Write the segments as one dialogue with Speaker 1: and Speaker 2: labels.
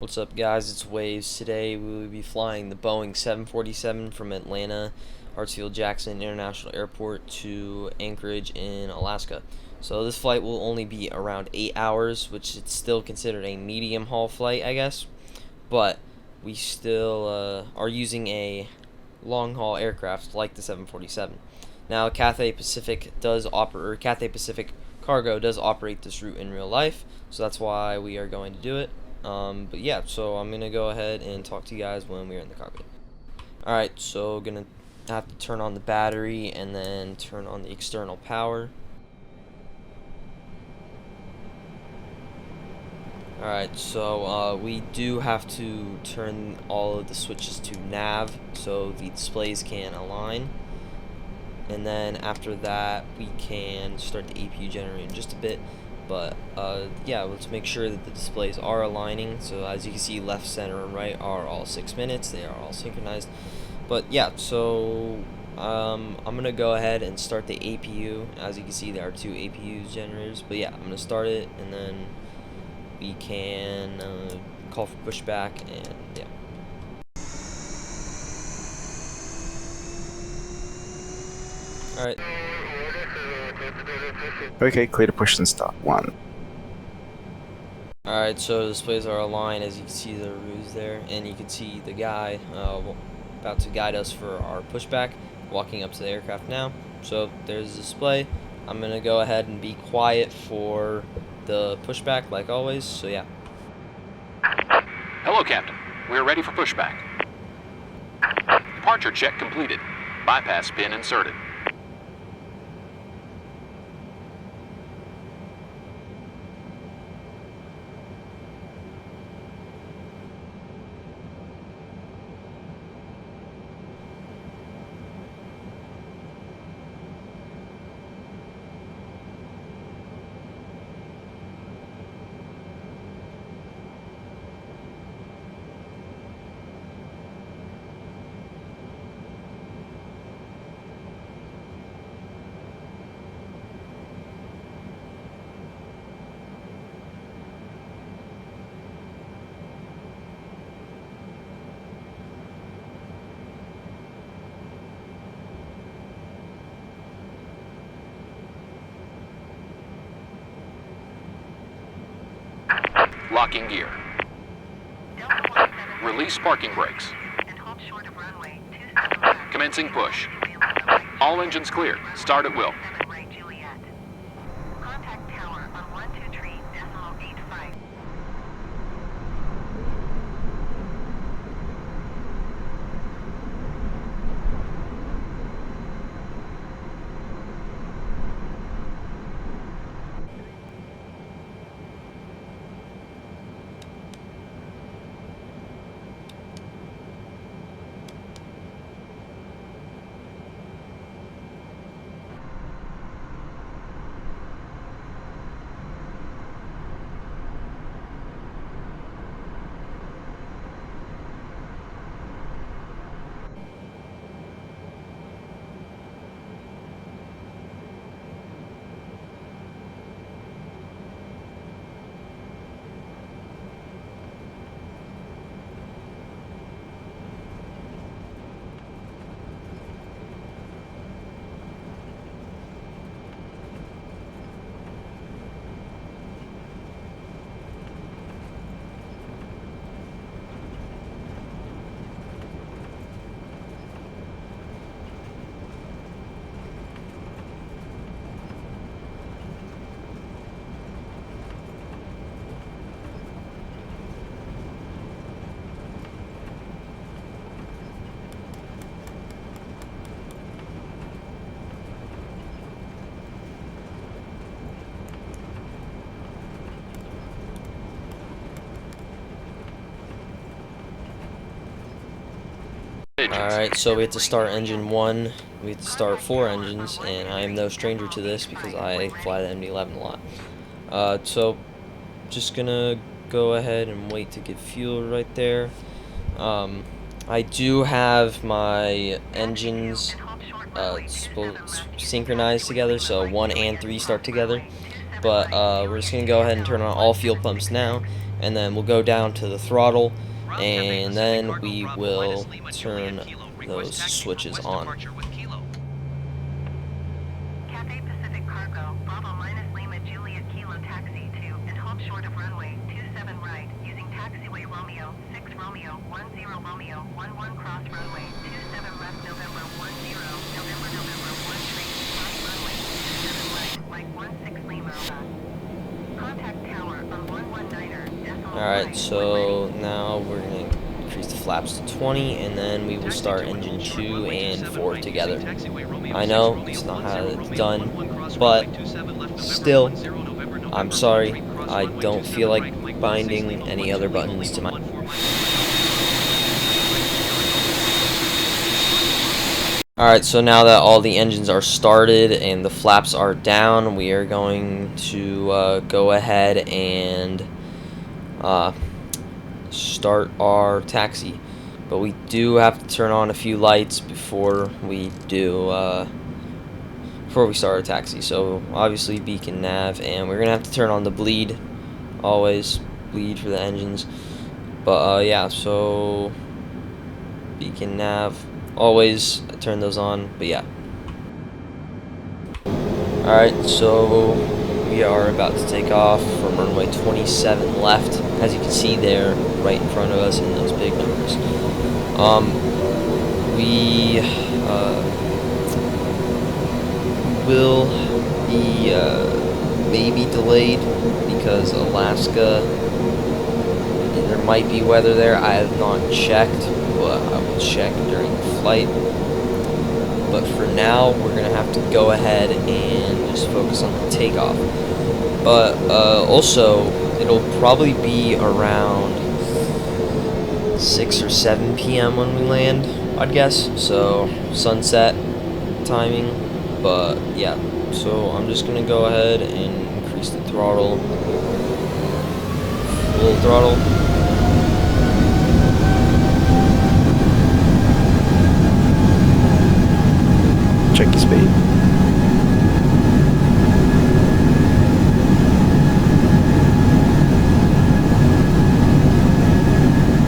Speaker 1: What's up, guys? It's WaveZ. Today we will be flying the Boeing 747 from Atlanta Hartsfield-Jackson International Airport to Anchorage in Alaska. So this flight will only be around 8 hours, which is still considered a medium haul flight, I guess. But we still are using a long haul aircraft like the 747. Now, Cathay Pacific Cargo does operate this route in real life, so that's why we are going to do it. But yeah, so I'm gonna go ahead and talk to you guys when we're in the cockpit. Alright, so gonna have to turn on the battery and then turn on the external power. Alright, so we do have to turn all of the switches to nav so the displays can align. And then after that, we can start the APU generator in just a bit. But yeah, let's make sure that the displays are aligning. So as you can see, left, center, and right are all 6 minutes. They are all synchronized. But yeah, so I'm gonna go ahead and start the APU. As you can see, there are 2 APU generators. But yeah, I'm gonna start it, and then we can call for pushback, and yeah. All right.
Speaker 2: Okay, clear to push and start. 1.
Speaker 1: Alright, so the displays are aligned. As you can see, the ruse there, and you can see the guy about to guide us for our pushback, walking up to the aircraft now. So there's the display. I'm gonna go ahead and be quiet for the pushback like always, so yeah.
Speaker 3: Hello, Captain. We're ready for pushback. Departure check completed. Bypass pin inserted. Locking gear. Release parking brakes. Commencing push. All engines clear. Start at will.
Speaker 1: Alright, so we have to start engine 1. We have to start 4 engines, and I am no stranger to this because I fly the MD-11 a lot. So just gonna go ahead and wait to get fuel right there. I do have my engines synchronized together, so 1 and 3 start together. But we're just gonna go ahead and turn on all fuel pumps now, and then we'll go down to the throttle, and then we will turn those switches on.
Speaker 4: Cathay Pacific Cargo, Bravo minus Lima Juliet Kilo taxi to and hold short of runway 27 right using taxiway Romeo 6 Romeo 10 Romeo 11 cross runway 27 left November 10 November 13 cross runway 27 right like 16 Lima. Contact tower on 119er decimal.
Speaker 1: Alright, so now we're going to increase the flaps to 20, and then we will start engine 2 and 4 together. I know it's not how it's done, but still, I'm sorry, I don't feel like binding any other buttons to my... Alright, so now that all the engines are started and the flaps are down, we are going to go ahead and start our taxi. But we do have to turn on a few lights before we start our taxi. So obviously beacon, nav, and we're gonna have to turn on the bleed, always bleed for the engines. But yeah, so beacon, nav, always turn those on. But yeah. Alright, so we are about to take off from runway 27 left, as you can see there, right in front of us in those big numbers. We will be maybe delayed because Alaska, there might be weather there. I have not checked, but I will check during the flight. But for now, we're gonna have to go ahead and just focus on the takeoff. But also, it'll probably be around 6 or 7 p.m. when we land, I'd guess. So sunset timing. But yeah, so I'm just gonna go ahead and increase the throttle, full throttle.
Speaker 2: Check your speed.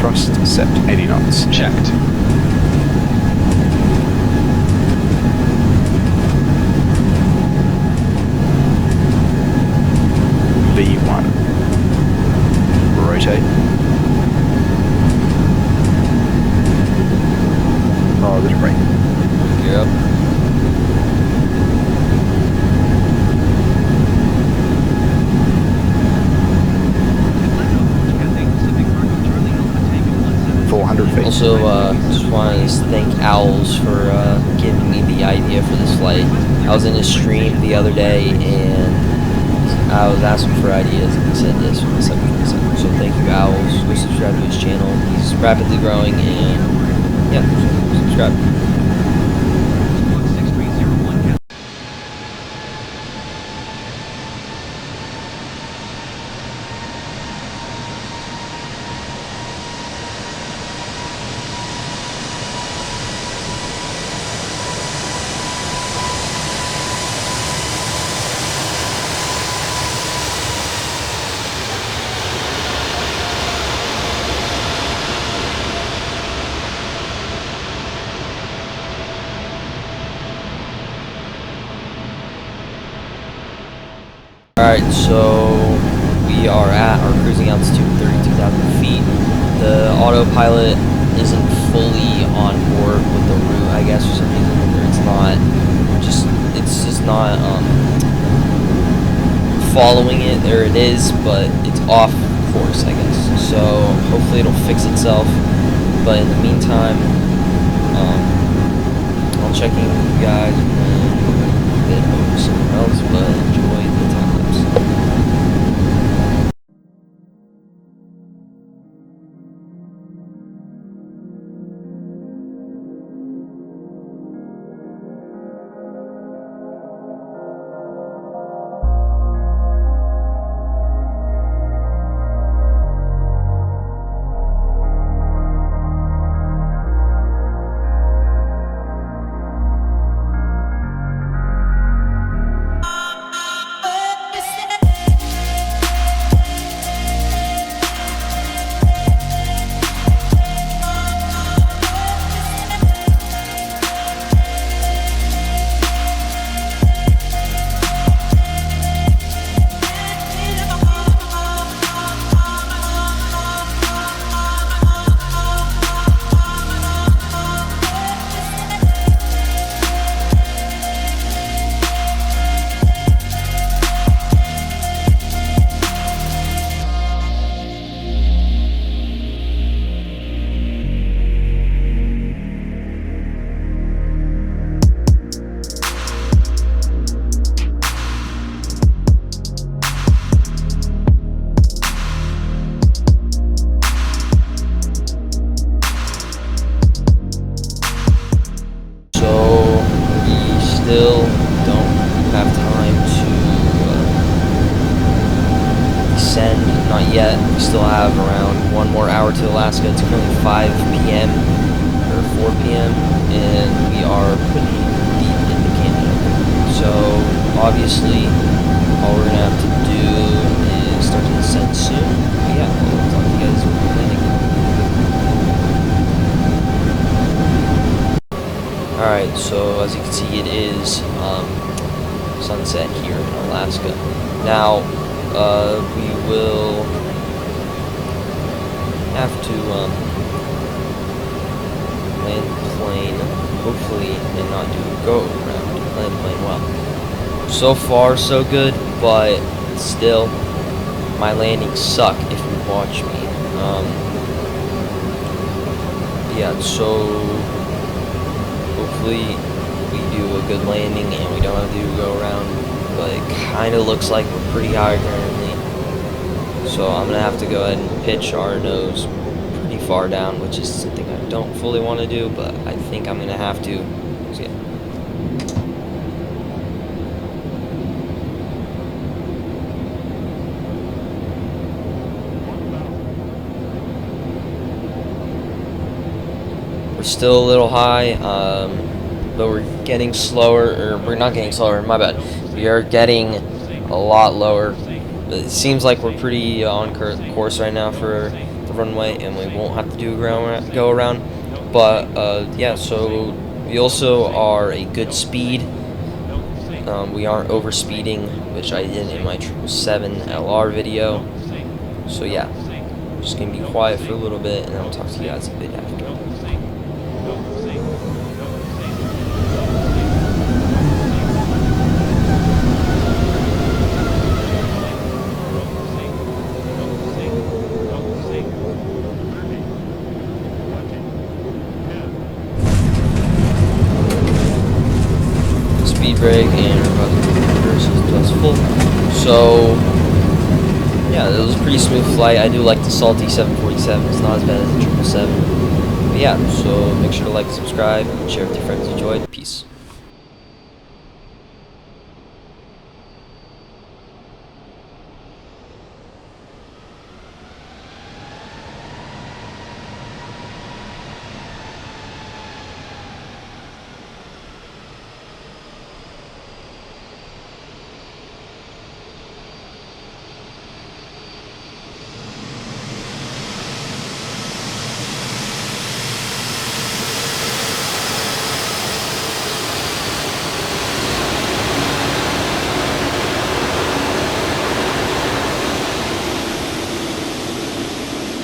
Speaker 2: Thrust set 80 knots.
Speaker 3: Checked.
Speaker 2: V1. Rotate. Oh, there's a brake.
Speaker 1: Gear up. Also, just want to thank Owls for giving me the idea for this flight. I was in a stream the other day and I was asking for ideas and he said this for the 727. So thank you, Owls. Go subscribe to his channel. He's rapidly growing, and yeah, subscribe. Alright, so we are at our cruising altitude, 32,000 feet. The autopilot isn't fully on board with the route, I guess, for some reason. It's just not following it. There it is, but it's off course, I guess. So hopefully it'll fix itself. But in the meantime, I'll check in with you guys and get over somewhere else, but enjoy the time lapse. yet. We still have around 1 more hour to Alaska. It's currently 5 p.m. or 4 p.m. and we are pretty deep into Canada. So obviously, all we're gonna have to do is start to descend soon. But yeah, I'll talk to you guys when we're landing. Alright, so as you can see, it is sunset here in Alaska. Now, we will have to land the plane, hopefully, and not do a go around. Land the plane well. So far, so good, but still, my landings suck if you watch me. Yeah, so hopefully we do a good landing and we don't have to go around, but it kind of looks like we're pretty high currently. So I'm going to have to go ahead and pitch our nose pretty far down, which is something I don't fully want to do, but I think I'm going to have to. So, yeah. We're still a little high, but we're getting slower, or we're not getting slower, my bad. We are getting a lot lower. It seems like we're pretty on course right now for the runway, and we won't have to do a go around. But yeah, so we also are a good speed. We aren't over speeding, which I did in my 777 LR video. So yeah, I'm just gonna be quiet for a little bit, and I'll talk to you guys a bit after. Speed brake, and we're about to reverse until it's full. So yeah, it was a pretty smooth flight. I do like the salty 747. It's not as bad as the 777. But yeah, so make sure to like, subscribe, and share with your friends. Enjoy. Peace.